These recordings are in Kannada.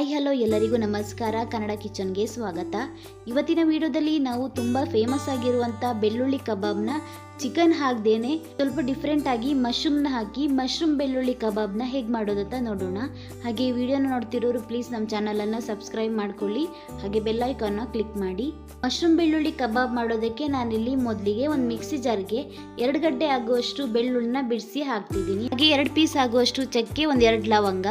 ಹಾಯ್ ಹಲೋ ಎಲ್ಲರಿಗೂ ನಮಸ್ಕಾರ. ಕನ್ನಡ ಕಿಚನ್ಗೆ ಸ್ವಾಗತ. ಇವತ್ತಿನ ವಿಡಿಯೋದಲ್ಲಿ ನಾವು ತುಂಬ ಫೇಮಸ್ ಆಗಿರುವಂಥ ಬೆಳ್ಳುಳ್ಳಿ ಕಬಾಬ್ನ ಚಿಕನ್ ಹಾಕ್ದೇನೆ ಸ್ವಲ್ಪ ಡಿಫ್ರೆಂಟ್ ಆಗಿ ಮಶ್ರೂಮ್ನ ಹಾಕಿ ಮಶ್ರೂಮ್ ಬೆಳ್ಳುಳ್ಳಿ ಕಬಾಬ್ನ ಹೇಗೆ ಮಾಡೋದಂತ ನೋಡೋಣ. ಹಾಗೆ ಈ ವಿಡಿಯೋನ ನೋಡ್ತಿರೋರು ಪ್ಲೀಸ್ ನಮ್ಮ ಚಾನಲನ್ನು ಸಬ್ಸ್ಕ್ರೈಬ್ ಮಾಡ್ಕೊಳ್ಳಿ, ಹಾಗೆ ಬೆಲ್ ಐಕಾನ್ನ ಕ್ಲಿಕ್ ಮಾಡಿ. ಮಶ್ರೂಮ್ ಬೆಳ್ಳುಳ್ಳಿ ಕಬಾಬ್ ಮಾಡೋದಕ್ಕೆ ನಾನಿಲ್ಲಿ ಮೊದಲಿಗೆ ಒಂದು ಮಿಕ್ಸಿ ಜಾರ್ಗೆ 2 ಗಡ್ಡೆ ಆಗುವಷ್ಟು ಬೆಳ್ಳುಳ್ಳಿನ ಬಿಡಿಸಿ ಹಾಕ್ತಿದ್ದೀನಿ. ಹಾಗೆ 2 ಪೀಸ್ ಆಗುವಷ್ಟು ಚಕ್ಕೆ, 2 ಲವಂಗ,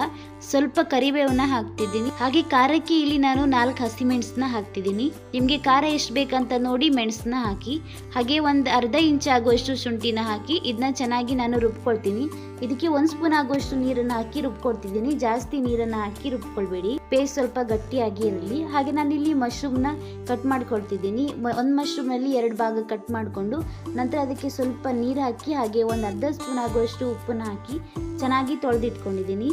ಸ್ವಲ್ಪ ಕರಿಬೇವನ್ನ ಹಾಕ್ತಿದ್ದೀನಿ. ಹಾಗೆ ಖಾರಕ್ಕೆ ಇಲ್ಲಿ ನಾನು 4 ಹಸಿಮೆಣಸನ್ನ ಹಾಕ್ತಿದ್ದೀನಿ. ನಿಮಗೆ ಖಾರ ಎಷ್ಟು ಬೇಕಂತ ನೋಡಿ ಮೆಣಸನ್ನ ಹಾಕಿ. ಹಾಗೆ ಒಂದು ಅರ್ಧ ಇಂಚ್ ಆಗುವಷ್ಟು ಶುಂಠಿನ ಹಾಕಿ ಇದನ್ನ ಚೆನ್ನಾಗಿ ನಾನು ರುಬ್ಕೊಳ್ತೀನಿ. ಇದಕ್ಕೆ 1 ಸ್ಪೂನ್ ಆಗುವಷ್ಟು ನೀರನ್ನು ಹಾಕಿ ರುಬ್ಕೊಳ್ತಿದ್ದೀನಿ. ಜಾಸ್ತಿ ನೀರನ್ನು ಹಾಕಿ ರುಬ್ಕೊಳ್ಬೇಡಿ, ಪೇಸ್ಟ್ ಸ್ವಲ್ಪ ಗಟ್ಟಿಯಾಗಿ ಇರಲಿ. ಹಾಗೆ ನಾನು ಇಲ್ಲಿ ಮಶ್ರೂಮ್ನ ಕಟ್ ಮಾಡ್ಕೊಳ್ತಿದ್ದೀನಿ. ಒಂದು ಮಶ್ರೂಮ್ನಲ್ಲಿ 2 ಭಾಗ ಕಟ್ ಮಾಡಿಕೊಂಡು ನಂತರ ಅದಕ್ಕೆ ಸ್ವಲ್ಪ ನೀರು ಹಾಕಿ ಹಾಗೆ ಒಂದು ಅರ್ಧ ಸ್ಪೂನ್ ಆಗುವಷ್ಟು ಉಪ್ಪನ್ನು ಹಾಕಿ ಚೆನ್ನಾಗಿ ತೊಳೆದಿಟ್ಕೊಂಡಿದ್ದೀನಿ.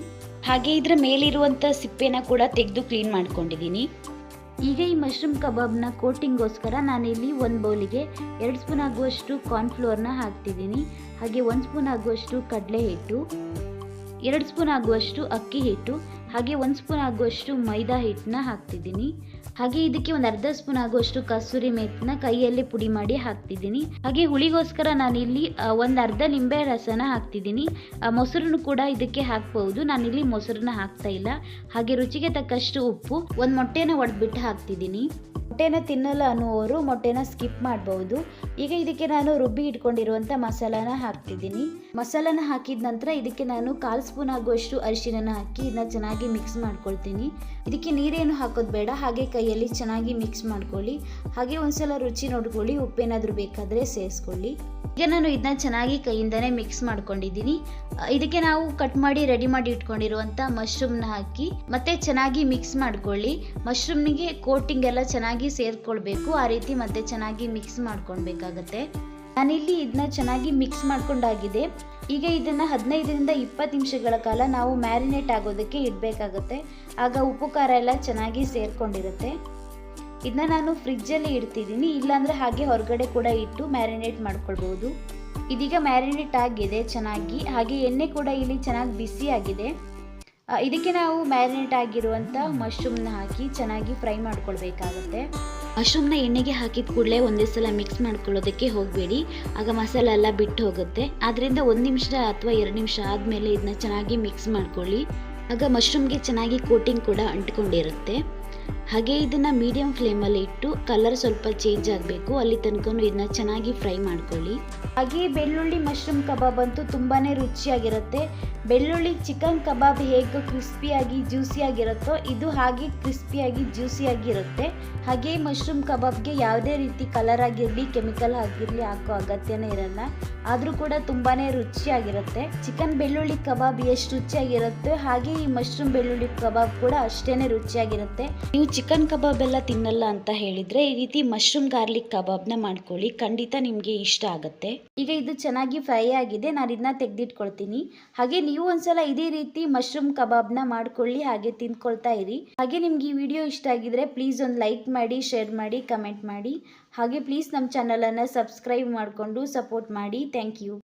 ಹಾಗೆ ಇದರ ಮೇಲಿರುವಂಥ ಸಿಪ್ಪೆನ ಕೂಡ ತೆಗೆದು ಕ್ಲೀನ್ ಮಾಡ್ಕೊಂಡಿದ್ದೀನಿ. ಈಗ ಈ ಮಶ್ರೂಮ್ ಕಬಾಬ್ನ ಕೋಟಿಂಗ್ಗೋಸ್ಕರ ನಾನಿಲ್ಲಿ ಒಂದು ಬೌಲಿಗೆ 2 ಸ್ಪೂನ್ ಆಗುವಷ್ಟು ಕಾರ್ನ್ಫ್ಲೋರ್ನ ಹಾಕ್ತಿದ್ದೀನಿ. ಹಾಗೆ 1 ಸ್ಪೂನ್ ಆಗುವಷ್ಟು ಕಡಲೆ ಹಿಟ್ಟು, 2 ಸ್ಪೂನ್ ಆಗುವಷ್ಟು ಅಕ್ಕಿ ಹಿಟ್ಟು, ಹಾಗೆ 1 ಸ್ಪೂನ್ ಆಗುವಷ್ಟು ಮೈದಾ ಹಿಟ್ಟನ್ನ ಹಾಕ್ತಿದ್ದೀನಿ. ಹಾಗೆ ಇದಕ್ಕೆ ಒಂದು ಅರ್ಧ ಸ್ಪೂನ್ ಆಗುವಷ್ಟು ಕಸೂರಿ ಮೇಥಿನ ಕೈಯಲ್ಲಿ ಪುಡಿ ಮಾಡಿ ಹಾಕ್ತಿದ್ದೀನಿ. ಹಾಗೆ ಹುಳಿಗೋಸ್ಕರ ನಾನಿಲ್ಲಿ ಒಂದು ಅರ್ಧ ನಿಂಬೆ ರಸನ ಹಾಕ್ತಿದ್ದೀನಿ. ಮೊಸರನ್ನು ಕೂಡ ಇದಕ್ಕೆ ಹಾಕ್ಬಹುದು, ನಾನಿಲ್ಲಿ ಮೊಸರನ್ನ ಹಾಕ್ತಾ ಇಲ್ಲ. ಹಾಗೆ ರುಚಿಗೆ ತಕ್ಕಷ್ಟು ಉಪ್ಪು, ಒಂದು ಮೊಟ್ಟೆನ ಒಡೆದ್ಬಿಟ್ಟು ಹಾಕ್ತಿದ್ದೀನಿ. ಮೊಟ್ಟೆನ ತಿನ್ನಲ್ಲ ಅನ್ನುವವರು ಮೊಟ್ಟೆನ ಸ್ಕಿಪ್ ಮಾಡಬಹುದು. ಈಗ ಇದಕ್ಕೆ ನಾನು ರುಬ್ಬಿ ಇಟ್ಕೊಂಡಿರುವಂಥ ಮಸಾಲಾನ ಹಾಕ್ತಿದ್ದೀನಿ. ಮಸಾಲಾನ ಹಾಕಿದ ನಂತರ ಇದಕ್ಕೆ ನಾನು 1/4 ಸ್ಪೂನ್ ಆಗುವಷ್ಟು ಅರಿಶಿನ ಹಾಕಿ ಇದನ್ನ ಚೆನ್ನಾಗಿ ಮಿಕ್ಸ್ ಮಾಡ್ಕೊಳ್ತೀನಿ. ಇದಕ್ಕೆ ನೀರೇನು ಹಾಕೋದು ಬೇಡ, ಹಾಗೆ ಕೈಯಲ್ಲಿ ಚೆನ್ನಾಗಿ ಮಿಕ್ಸ್ ಮಾಡ್ಕೊಳ್ಳಿ. ಹಾಗೆ ಒಂದ್ಸಲ ರುಚಿ ನೋಡ್ಕೊಳ್ಳಿ, ಉಪ್ಪೇನಾದರೂ ಬೇಕಾದರೆ ಸೇರಿಸ್ಕೊಳ್ಳಿ. ಈಗ ನಾನು ಇದನ್ನ ಚೆನ್ನಾಗಿ ಕೈಯಿಂದನೇ ಮಿಕ್ಸ್ ಮಾಡ್ಕೊಂಡಿದ್ದೀನಿ. ಇದಕ್ಕೆ ನಾವು ಕಟ್ ಮಾಡಿ ರೆಡಿ ಮಾಡಿ ಇಟ್ಕೊಂಡಿರುವಂಥ ಮಶ್ರೂಮ್ನ ಹಾಕಿ ಮತ್ತೆ ಚೆನ್ನಾಗಿ ಮಿಕ್ಸ್ ಮಾಡ್ಕೊಳ್ಳಿ. ಮಶ್ರೂಮ್ನಿಗೆ ಕೋಟಿಂಗ್ ಎಲ್ಲ ಚೆನ್ನಾಗಿ ಸೇರ್ಕೊಳ್ಬೇಕು, ಆ ರೀತಿ ಮತ್ತೆ ಚೆನ್ನಾಗಿ ಮಿಕ್ಸ್ ಮಾಡ್ಕೊಳ್ಬೇಕಾಗತ್ತೆ. ನಾನಿಲ್ಲಿ ಇದನ್ನ ಚೆನ್ನಾಗಿ ಮಿಕ್ಸ್ ಮಾಡ್ಕೊಂಡಾಗಿದೆ. ಈಗ ಇದನ್ನು 15ರಿಂದ 20 ನಿಮಿಷಗಳ ಕಾಲ ನಾವು ಮ್ಯಾರಿನೇಟ್ ಆಗೋದಕ್ಕೆ ಇಡಬೇಕಾಗತ್ತೆ. ಆಗ ಉಪ್ಪು ಖಾರ ಎಲ್ಲ ಚೆನ್ನಾಗಿ ಸೇರ್ಕೊಂಡಿರುತ್ತೆ. ಇದನ್ನ ನಾನು ಫ್ರಿಜ್ಜಲ್ಲಿ ಇಡ್ತಿದ್ದೀನಿ, ಇಲ್ಲಾಂದರೆ ಹಾಗೆ ಹೊರಗಡೆ ಕೂಡ ಇಟ್ಟು ಮ್ಯಾರಿನೇಟ್ ಮಾಡ್ಕೊಳ್ಬೋದು. ಇದೀಗ ಮ್ಯಾರಿನೇಟ್ ಆಗಿದೆ ಚೆನ್ನಾಗಿ. ಹಾಗೆ ಎಣ್ಣೆ ಕೂಡ ಇಲ್ಲಿ ಚೆನ್ನಾಗಿ ಬಿಸಿ ಆಗಿದೆ. ಇದಕ್ಕೆ ನಾವು ಮ್ಯಾರಿನೇಟ್ ಆಗಿರುವಂಥ ಮಶ್ರೂಮ್ನ ಹಾಕಿ ಚೆನ್ನಾಗಿ ಫ್ರೈ ಮಾಡ್ಕೊಳ್ಬೇಕಾಗತ್ತೆ. ಮಶ್ರೂಮ್ನ ಎಣ್ಣೆಗೆ ಹಾಕಿದ ಕೂಡಲೇ ಒಂದೇ ಸಲ ಮಿಕ್ಸ್ ಮಾಡ್ಕೊಳ್ಳೋದಕ್ಕೆ ಹೋಗಬೇಡಿ, ಆಗ ಮಸಾಲೆ ಎಲ್ಲ ಬಿಟ್ಟು ಹೋಗುತ್ತೆ. ಆದ್ದರಿಂದ 1 ನಿಮಿಷ ಅಥವಾ 2 ನಿಮಿಷ ಆದಮೇಲೆ ಇದನ್ನ ಚೆನ್ನಾಗಿ ಮಿಕ್ಸ್ ಮಾಡ್ಕೊಳ್ಳಿ. ಆಗ ಮಶ್ರೂಮ್ಗೆ ಚೆನ್ನಾಗಿ ಕೋಟಿಂಗ್ ಕೂಡ ಅಂಟ್ಕೊಂಡಿರುತ್ತೆ. ಹಾಗೆ ಇದನ್ನು ಮೀಡಿಯಂ ಫ್ಲೇಮಲ್ಲಿ ಇಟ್ಟು ಕಲರ್ ಸ್ವಲ್ಪ ಚೇಂಜ್ ಆಗಬೇಕು, ಅಲ್ಲಿ ತನಕ ಇದನ್ನ ಚೆನ್ನಾಗಿ ಫ್ರೈ ಮಾಡ್ಕೊಳ್ಳಿ. ಹಾಗೆ ಬೆಳ್ಳುಳ್ಳಿ ಮಶ್ರೂಮ್ ಕಬಾಬ್ ಅಂತೂ ತುಂಬಾ ರುಚಿಯಾಗಿರುತ್ತೆ. ಬೆಳ್ಳುಳ್ಳಿ ಚಿಕನ್ ಕಬಾಬ್ ಹೇಗೆ ಕ್ರಿಸ್ಪಿಯಾಗಿ ಜ್ಯೂಸಿಯಾಗಿರುತ್ತೋ ಇದು ಹಾಗೆ ಕ್ರಿಸ್ಪಿಯಾಗಿ ಜ್ಯೂಸಿಯಾಗಿರುತ್ತೆ. ಹಾಗೆ ಮಶ್ರೂಮ್ ಕಬಾಬ್ಗೆ ಯಾವುದೇ ರೀತಿ ಕಲರ್ ಆಗಿರಲಿ ಕೆಮಿಕಲ್ ಆಗಿರಲಿ ಹಾಕೋ ಅಗತ್ಯನೇ ಇರಲ್ಲ, ಆದರೂ ಕೂಡ ತುಂಬಾ ರುಚಿಯಾಗಿರುತ್ತೆ. ಚಿಕನ್ ಬೆಳ್ಳುಳ್ಳಿ ಕಬಾಬ್ ಎಷ್ಟು ರುಚಿಯಾಗಿರುತ್ತೆ ಹಾಗೆ ಈ ಮಶ್ರೂಮ್ ಬೆಳ್ಳುಳ್ಳಿ ಕಬಾಬ್ ಕೂಡ ಅಷ್ಟೇ ರುಚಿಯಾಗಿರುತ್ತೆ. ನೀವು ಚಿಕನ್ ಕಬಾಬ್ ಎಲ್ಲ ತಿನ್ನಲ್ಲ ಅಂತ ಹೇಳಿದರೆ ಈ ರೀತಿ ಮಶ್ರೂಮ್ ಗಾರ್ಲಿಕ್ ಕಬಾಬ್ನ ಮಾಡ್ಕೊಳ್ಳಿ, ಖಂಡಿತ ನಿಮಗೆ ಇಷ್ಟ ಆಗುತ್ತೆ. ಈಗ ಇದು ಚೆನ್ನಾಗಿ ಫ್ರೈ ಆಗಿದೆ, ನಾನು ಇದನ್ನ ತೆಗೆದಿಟ್ಕೊಳ್ತೀನಿ. ಹಾಗೆ ನೀವು ಒಂದ್ಸಲ ಇದೇ ರೀತಿ ಮಶ್ರೂಮ್ ಕಬಾಬ್ನ ಮಾಡ್ಕೊಳ್ಳಿ, ಹಾಗೆ ತಿಂದ್ಕೊಳ್ತಾ ಇರಿ. ಹಾಗೆ ನಿಮ್ಗೆ ಈ ವಿಡಿಯೋ ಇಷ್ಟ ಆಗಿದ್ರೆ ಪ್ಲೀಸ್ ಒಂದು ಲೈಕ್ ಮಾಡಿ, ಶೇರ್ ಮಾಡಿ, ಕಮೆಂಟ್ ಮಾಡಿ. ಹಾಗೆ ಪ್ಲೀಸ್ ನಮ್ಮ ಚಾನಲನ್ನು ಸಬ್ಸ್ಕ್ರೈಬ್ ಮಾಡಿಕೊಂಡು ಸಪೋರ್ಟ್ ಮಾಡಿ. Thank you.